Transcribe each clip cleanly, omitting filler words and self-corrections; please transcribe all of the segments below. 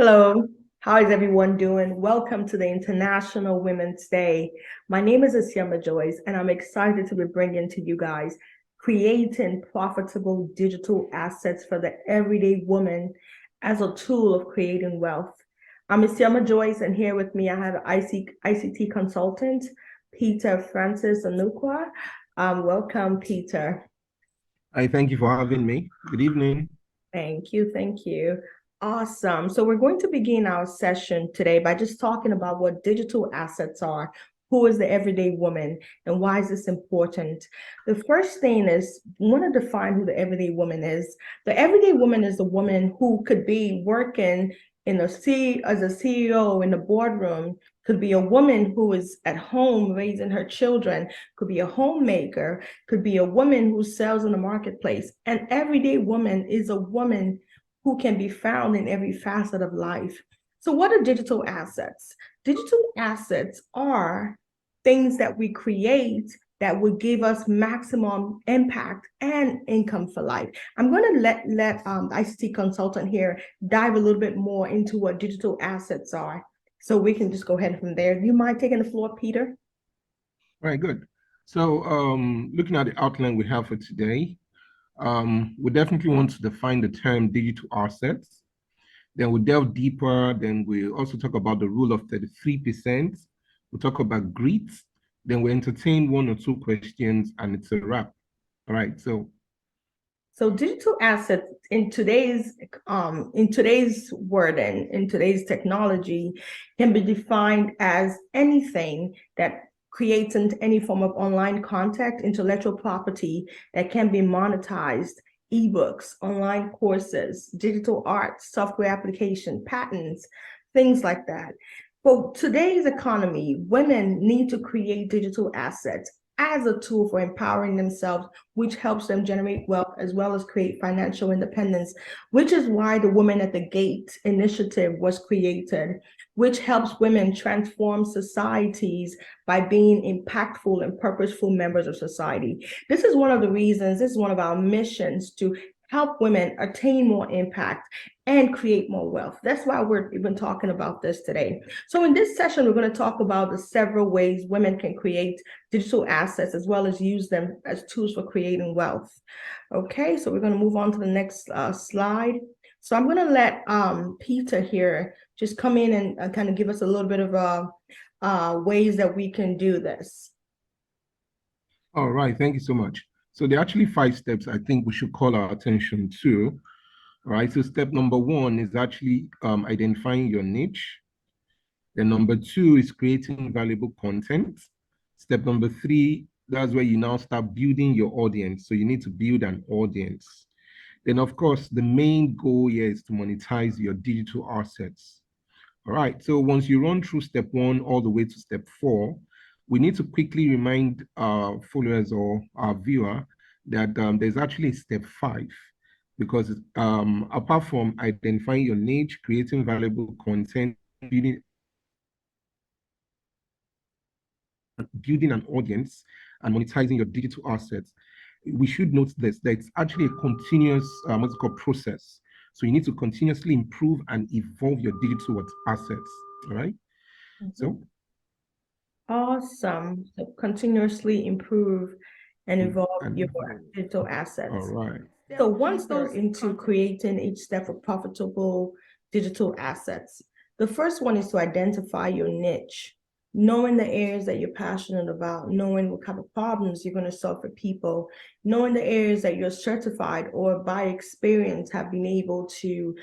Hello, how is everyone doing? Welcome to the International Women's Day. My name is Asiama Joyce, and I'm excited to be bringing to you guys creating profitable digital assets for the everyday woman as a tool of creating wealth. I'm Asiama Joyce, and here with me I have ICT consultant, Peter Francis Anukwa. Welcome, Peter. I thank you for having me. Good evening. Thank you. Thank you. Awesome. So we're going to begin our session today by just talking about what digital assets are, who is the everyday woman, and why is this important? The first thing is we want to define who the everyday woman is. The everyday woman is the woman who could be working as a CEO in the boardroom, could be a woman who is at home raising her children, could be a homemaker, could be a woman who sells in the marketplace. An everyday woman is a woman who can be found in every facet of life. So what are digital assets? Digital assets are things that we create that would give us maximum impact and income for life. I'm going to let the ICT consultant here dive a little bit more into what digital assets are. So we can just go ahead from there. Do you mind taking the floor, Peter? All right, good. So looking at the outline we have for today, we definitely want to define the term digital assets. Then we delve deeper. Then we also talk about the rule of 33%. We'll talk about grit. Then we entertain one or two questions and it's a wrap. All right, So digital assets in today's wording, in today's technology, can be defined as anything that creates any form of online content, intellectual property that can be monetized, ebooks, online courses, digital art, software application, patents, things like that. For today's economy, women need to create digital assets as a tool for empowering themselves, which helps them generate wealth as well as create financial independence, which is why the Women at the Gate initiative was created, which helps women transform societies by being impactful and purposeful members of society. This is one of the reasons, this is one of our missions to help women attain more impact and create more wealth. That's why we're even talking about this today. So in this session, we're going to talk about the several ways women can create digital assets as well as use them as tools for creating wealth. Okay, so we're going to move on to the next slide. So I'm going to let Peter here just come in and kind of give us a little bit of ways that we can do this. all right. Thank you so much. So there are actually 5 steps I think we should call our attention to. All right. So step number 1 is actually identifying your niche. Then number 2 is creating valuable content. Step number 3, that's where you now start building your audience. So you need to build an audience. Then of course, the main goal here is to monetize your digital assets. All right. So once you run through step 1 all the way to step 4, we need to quickly remind our followers or our viewer that there's actually step 5, because apart from identifying your niche, creating valuable content, building an audience and monetizing your digital assets, we should note this, that it's actually a continuous what's called process. So you need to continuously improve and evolve your digital assets. All right. So awesome. So continuously improve and evolve and your digital assets. all right. So once they're into creating each step of profitable digital assets, the first one is to identify your niche, knowing the areas that you're passionate about, knowing what kind of problems you're going to solve for people, knowing the areas that you're certified or by experience have been able to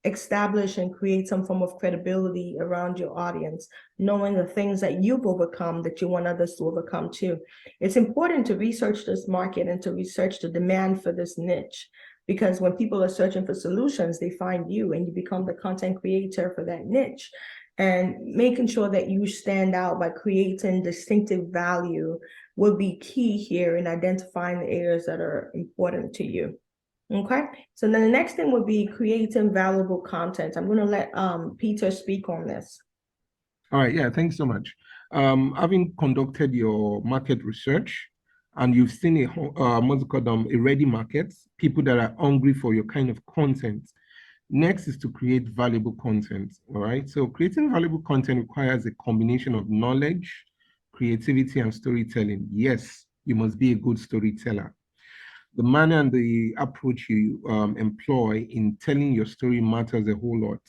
establish and create some form of credibility around your audience, knowing the things that you've overcome that you want others to overcome too. It's important to research this market and to research the demand for this niche, because when people are searching for solutions, they find you and you become the content creator for that niche. And making sure that you stand out by creating distinctive value will be key here in identifying the areas that are important to you. Okay, so then the next thing would be creating valuable content. I'm going to let Peter speak on this. All right. Yeah. Thanks so much. Having conducted your market research and you've seen what's it called, a ready market, people that are hungry for your kind of content, Next is to create valuable content, all right? So creating valuable content requires a combination of knowledge, creativity, and storytelling. Yes, you must be a good storyteller. The manner and the approach you employ in telling your story matters a whole lot.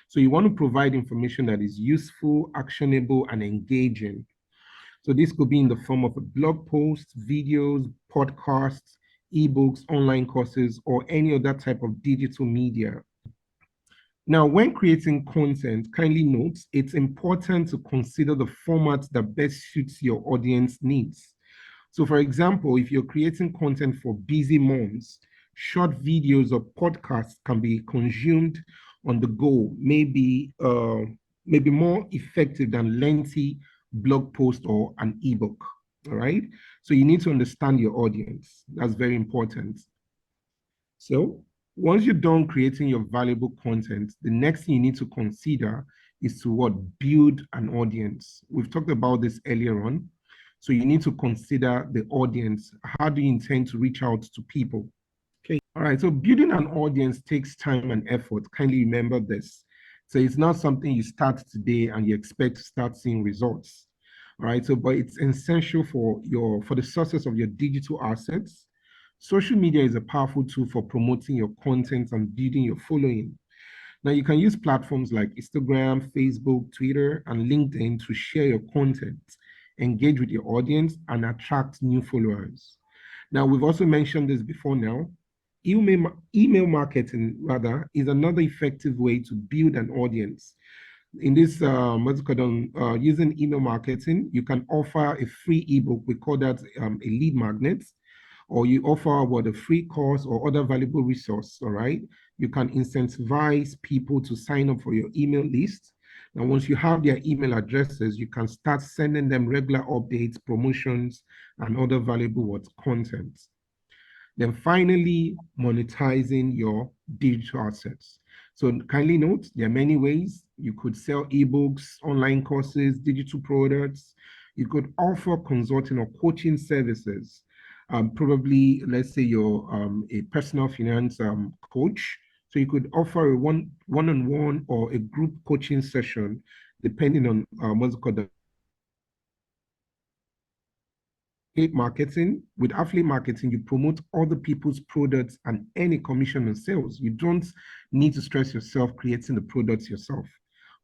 So you want to provide information that is useful, actionable, and engaging. So this could be in the form of a blog post, videos, podcasts, ebooks, online courses, or any other type of digital media. Now, when creating content, kindly note it's important to consider the format that best suits your audience needs. So, for example, if you're creating content for busy moms, short videos or podcasts can be consumed on the go, maybe more effective than lengthy blog post or an ebook. All right. So you need to understand your audience. That's very important. So once you're done creating your valuable content, the next thing you need to consider is to what? Build an audience. We've talked about this earlier on. So you need to consider the audience. How do you intend to reach out to people? Okay. All right. So building an audience takes time and effort. Kindly remember this. So it's not something you start today and you expect to start seeing results. All right. So, but it's essential for the success of your digital assets. Social media is a powerful tool for promoting your content and building your following. Now, you can use platforms like Instagram, Facebook, Twitter, and LinkedIn to share your content, engage with your audience, and attract new followers. Now, we've also mentioned this before now. Email marketing, rather, is another effective way to build an audience. In this, using email marketing, you can offer a free ebook. We call that a lead magnet, or you offer a free course or other valuable resource, all right? You can incentivize people to sign up for your email list. Now, once you have their email addresses, you can start sending them regular updates, promotions, and other valuable content. Then finally, monetizing your digital assets. So kindly note, there are many ways. You could sell ebooks, online courses, digital products. You could offer consulting or coaching services. Probably, let's say you're a personal finance coach. So you could offer a one-on-one or a group coaching session, depending on what's called the affiliate marketing. With affiliate marketing, you promote other people's products and any commission on sales. You don't need to stress yourself creating the products yourself.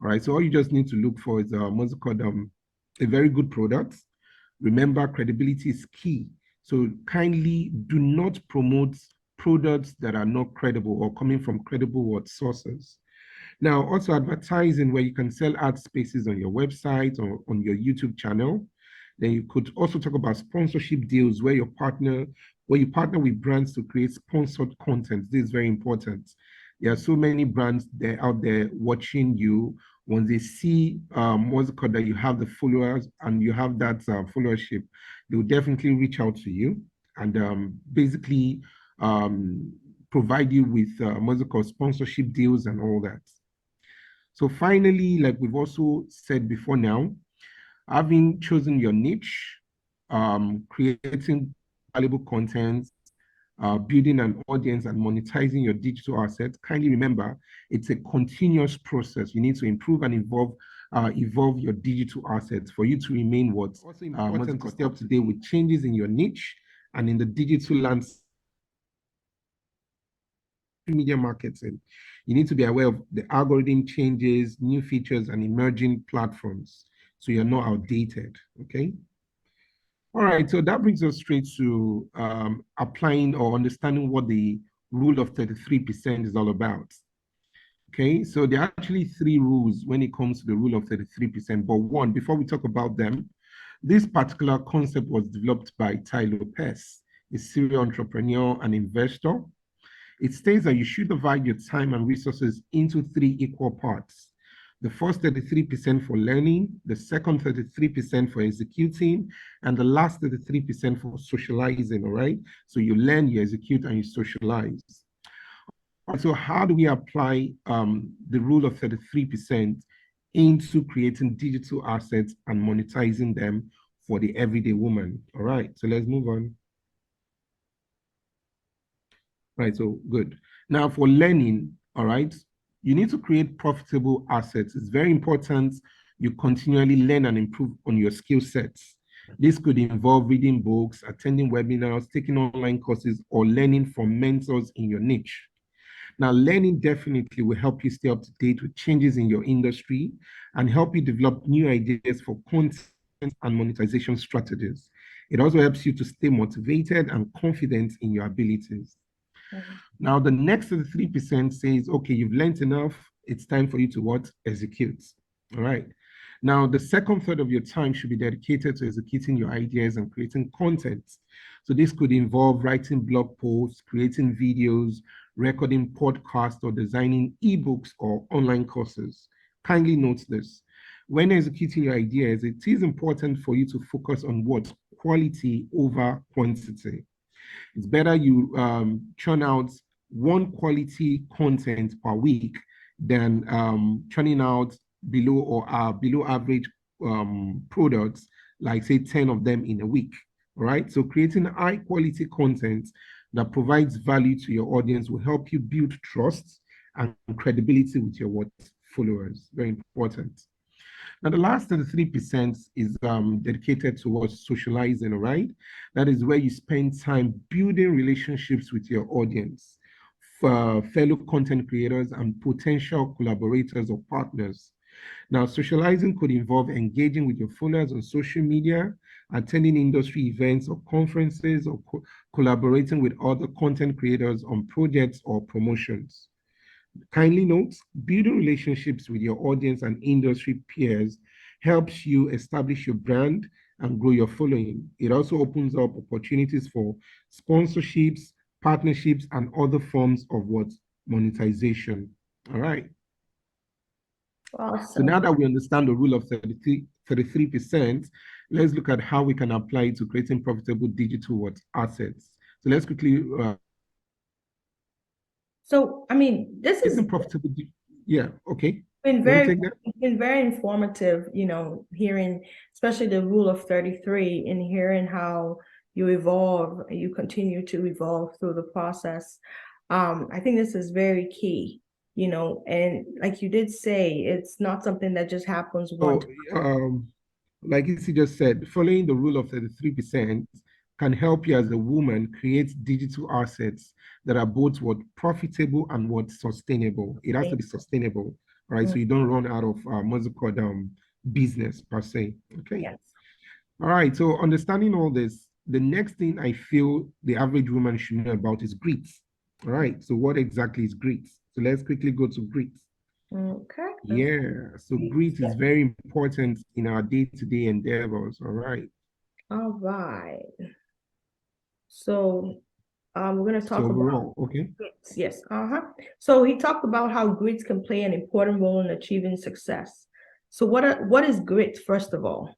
All right. So all you just need to look for is what's called a very good product. Remember, credibility is key. So kindly do not promote products that are not credible or coming from credible sources. Now, also advertising where you can sell ad spaces on your website or on your YouTube channel. Then you could also talk about sponsorship deals where you partner with brands to create sponsored content. This is very important. There are so many brands out there watching you. When they see what's it called, that you have the followers and you have that followership, they will definitely reach out to you and basically provide you with what's it called, sponsorship deals and all that. So finally, like we've also said before now, having chosen your niche, creating valuable content, building an audience and monetizing your digital assets, kindly remember, it's a continuous process. You need to improve and evolve your digital assets for you to remain also important to stay up to date with changes in your niche and in the digital landscape. Media marketing, you need to be aware of the algorithm changes, new features, and emerging platforms so you're not outdated. Okay. All right. So that brings us straight to applying or understanding what the rule of 33% is all about. Okay. So there are actually 3 rules when it comes to the rule of 33%. But one, before we talk about them, this particular concept was developed by Tai Lopez, a serial entrepreneur and investor. It states that you should divide your time and resources into 3 equal parts. The first 33% for learning, the second 33% for executing, and the last 33% for socializing, all right? So you learn, you execute, and you socialize. So how do we apply the rule of 33% into creating digital assets and monetizing them for the everyday woman? All right, so let's move on. Right, so good. Now for learning, All right. You need to create profitable assets. It's very important you continually learn and improve on your skill sets. This could involve reading books, attending webinars, taking online courses, or learning from mentors in your niche. Now, learning definitely will help you stay up to date with changes in your industry and help you develop new ideas for content and monetization strategies. It also helps you to stay motivated and confident in your abilities. Now, the next 3% says, okay, you've learned enough. It's time for you to what? Execute. All right. Now, the second third of your time should be dedicated to executing your ideas and creating content. So this could involve writing blog posts, creating videos, recording podcasts, or designing ebooks or online courses. Kindly note this. When executing your ideas, it is important for you to focus on what? Quality over quantity. It's better you churn out one quality content per week than churning out below or below average products, like say 10 of them in a week. All right. So creating high quality content that provides value to your audience will help you build trust and credibility with your followers. Very important. Now, the last 33% is dedicated towards socializing, all right? That is where you spend time building relationships with your audience, fellow content creators, and potential collaborators or partners. Now, socializing could involve engaging with your followers on social media, attending industry events or conferences, or collaborating with other content creators on projects or promotions. Kindly note, building relationships with your audience and industry peers helps you establish your brand and grow your following. It also opens up opportunities for sponsorships, partnerships, and other forms of what? Monetization. All right. Awesome. So now that we understand the rule of 33%, let's look at how we can apply it to creating profitable digital assets. So let's quickly So, I mean, this is profitable. Yeah, okay. Been very informative, hearing especially the rule of 33 and hearing how you evolve, you continue to evolve through the process. I think this is very key, and like you did say, it's not something that just happens once. Like you just said, following the rule of 33% can help you as a woman create digital assets that are both what profitable and what sustainable. It has to be sustainable, right? So you don't run out of what's it called business per se. Okay. Yes. All right. So understanding all this, the next thing I feel the average woman should know about is grit. All right. So what exactly is grit? So let's quickly go to grit. Okay. Yeah. So grit is very important in our day-to-day endeavors. All right. All right. So we're going to talk overall, about okay. grits. Yes. So he talked about how grits can play an important role in achieving success. So what is grit, first of all?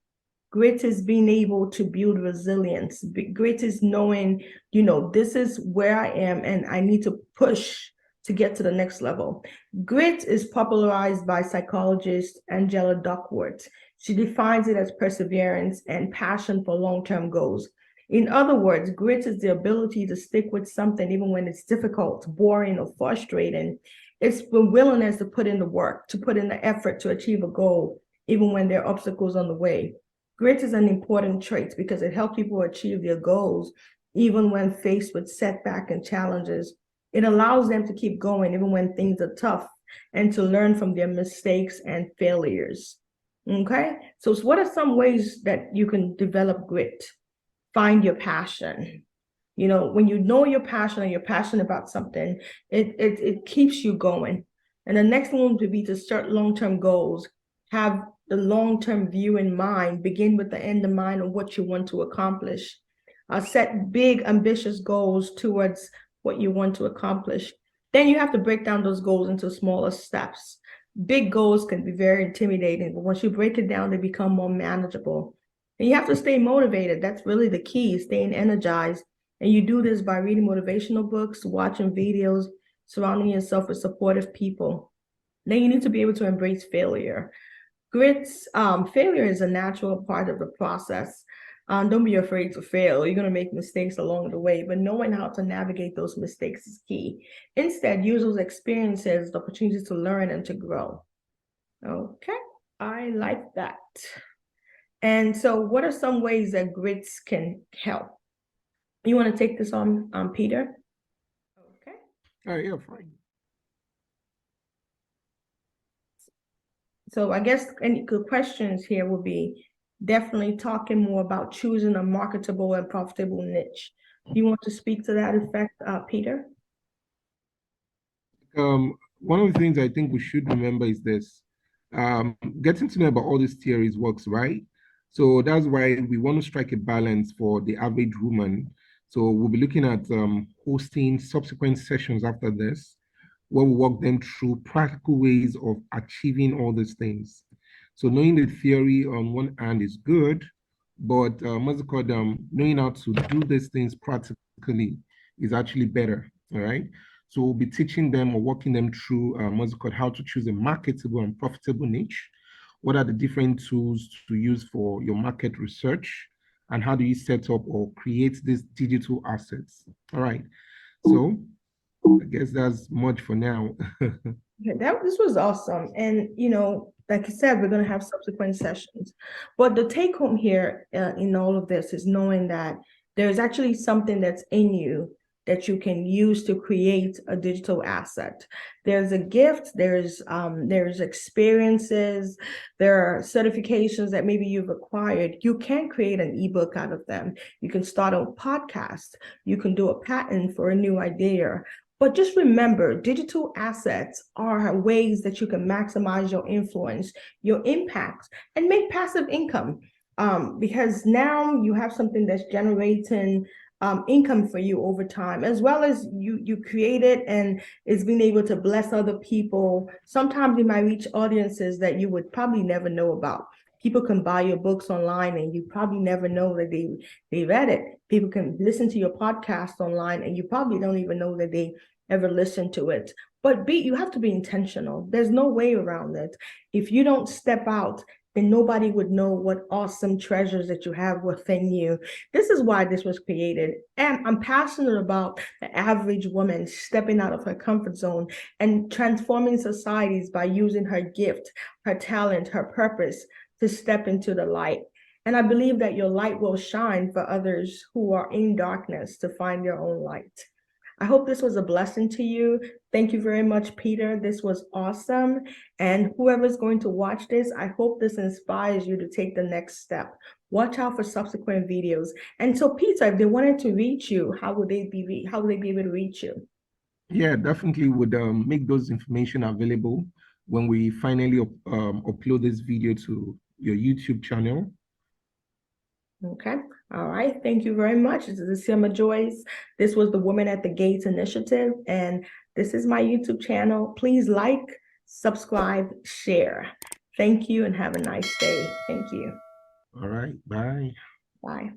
Grit is being able to build resilience. Grit is knowing, this is where I am and I need to push to get to the next level. Grit is popularized by psychologist Angela Duckworth. She defines it as perseverance and passion for long-term goals. In other words, grit is the ability to stick with something even when it's difficult, boring, or frustrating. It's the willingness to put in the work, to put in the effort to achieve a goal, even when there are obstacles on the way. Grit is an important trait because it helps people achieve their goals, even when faced with setbacks and challenges. It allows them to keep going, even when things are tough, and to learn from their mistakes and failures. Okay, so what are some ways that you can develop grit? Find your passion. When you know your passion and you're passionate about something, it keeps you going. And the next one would be to start long-term goals. Have the long-term view in mind. Begin with the end in mind of what you want to accomplish. Set big, ambitious goals towards what you want to accomplish. Then you have to break down those goals into smaller steps. Big goals can be very intimidating, but once you break it down, they become more manageable. And you have to stay motivated. That's really the key, staying energized. And you do this by reading motivational books, watching videos, surrounding yourself with supportive people. Then you need to be able to embrace failure. Failure is a natural part of the process. Don't be afraid to fail. You're going to make mistakes along the way, but knowing how to navigate those mistakes is key. Instead, use those experiences as the opportunities to learn and to grow. Okay, I like that. And so what are some ways that grits can help? You want to take this on, Peter? Okay. All right, yeah, fine. So I guess any good questions here will be definitely talking more about choosing a marketable and profitable niche. You want to speak to that effect, Peter? One of the things I think we should remember is this. Getting to know about all these theories works, right? So that's why we want to strike a balance for the average woman. So we'll be looking at hosting subsequent sessions after this, where we walk them through practical ways of achieving all these things. So knowing the theory on one hand is good, but what's it called? Knowing how to do these things practically is actually better. All right. So we'll be teaching them or walking them through what's it called, how to choose a marketable and profitable niche. What are the different tools to use for your market research? And how do you set up or create these digital assets? All right. So I guess that's much for now. This was awesome. And, like I said, we're going to have subsequent sessions. But the take home here in all of this is knowing that there's actually something that's in you that you can use to create a digital asset. There's a gift, there's experiences, there are certifications that maybe you've acquired. You can create an ebook out of them. You can start a podcast. You can do a patent for a new idea. But just remember, digital assets are ways that you can maximize your influence, your impact, and make passive income. Because now you have something that's generating income for you over time, as well as you create it and it's being able to bless other people. Sometimes you might reach audiences that you would probably never know about. People can buy your books online and you probably never know that they read it. People can listen to your podcast online and you probably don't even know that they ever listened to it. But you have to be intentional. There's no way around it. If you don't step out, then nobody would know what awesome treasures that you have within you. This is why this was created. And I'm passionate about the average woman stepping out of her comfort zone and transforming societies by using her gift, her talent, her purpose to step into the light. And I believe that your light will shine for others who are in darkness to find their own light. I hope this was a blessing to you. Thank you very much, Peter. This was awesome. And whoever's going to watch this, I hope this inspires you to take the next step. Watch out for subsequent videos. And so, Peter, if they wanted to reach you, how would they be able to reach you? Yeah, definitely would make those information available when we finally upload this video to your YouTube channel. Okay. All right. Thank you very much. This is Isioma Joyce. This was the Women at the Gates Initiative, and this is my YouTube channel. Please like, subscribe, share. Thank you, and have a nice day. Thank you. All right. Bye. Bye.